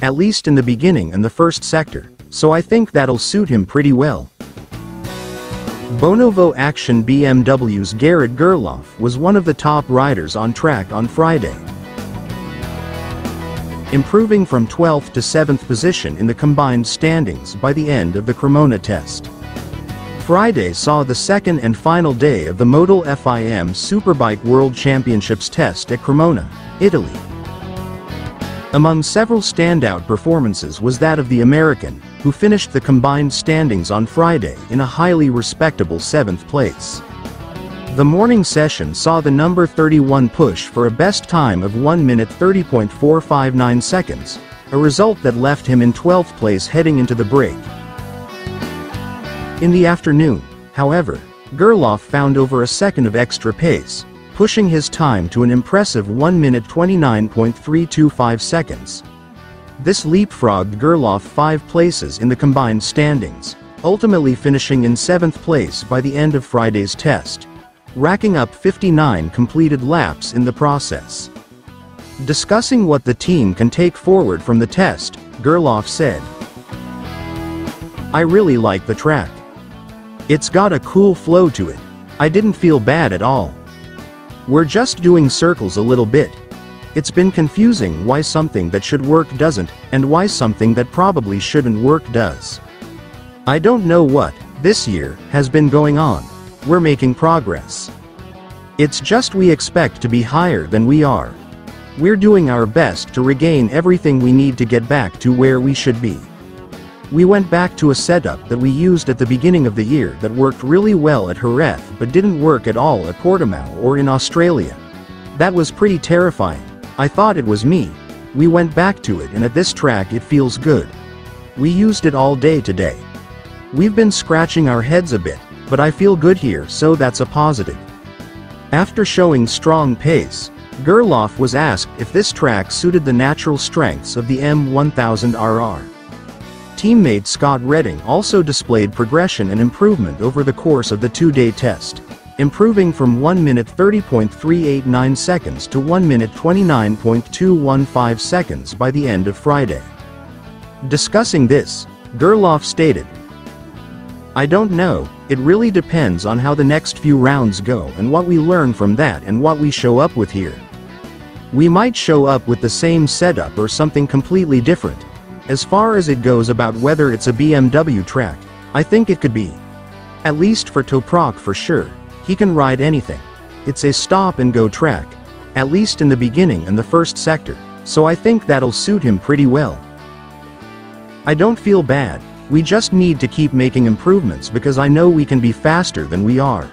at least in the beginning and the first sector, so I think that'll suit him pretty well. Bonovo Action BMW's Gerloff was one of the top riders on track on Friday, improving from 12th to 7th position in the combined standings by the end of the Cremona test. Friday saw the second and final day of the Model FIM Superbike World Championships test at Cremona, Italy. Among several standout performances was that of the American, who finished the combined standings on Friday in a highly respectable 7th place. The morning session saw the number 31 push for a best time of 1 minute 30.459 seconds, a result that left him in 12th place heading into the break. In the afternoon, however, Gerloff found over a second of extra pace, pushing his time to an impressive 1 minute 29.325 seconds. This leapfrogged Gerloff 5 places in the combined standings, ultimately finishing in 7th place by the end of Friday's test, racking up 59 completed laps in the process. Discussing what the team can take forward from the test, Gerloff said, "I really like the track. It's got a cool flow to it. I didn't feel bad at all. We're just doing circles a little bit. It's been confusing why something that should work doesn't, and why something that probably shouldn't work does. I don't know what, this year, has been going on. We're making progress. It's just we expect to be higher than we are. We're doing our best to regain everything we need to get back to where we should be. We went back to a setup that we used at the beginning of the year that worked really well at Jerez but didn't work at all at Portimao or in Australia. That was pretty terrifying. I thought it was me. We went back to it, and at this track it feels good. We used it all day today. We've been scratching our heads a bit, but I feel good here, so that's a positive." After showing strong pace, Gerloff was asked if this track suited the natural strengths of the M1000RR. Teammate Scott Redding also displayed progression and improvement over the course of the 2-day test, improving from 1 minute 30.389 seconds to 1 minute 29.215 seconds by the end of Friday. Discussing this, Gerloff stated, "I don't know, it really depends on how the next few rounds go and what we learn from that and what we show up with here. We might show up with the same setup or something completely different. As far as it goes about whether it's a BMW track, I think it could be. At least for Toprak for sure. He can ride anything. It's a stop-and-go track, at least in the beginning and the first sector, so I think that'll suit him pretty well. I don't feel bad. We just need to keep making improvements because I know we can be faster than we are."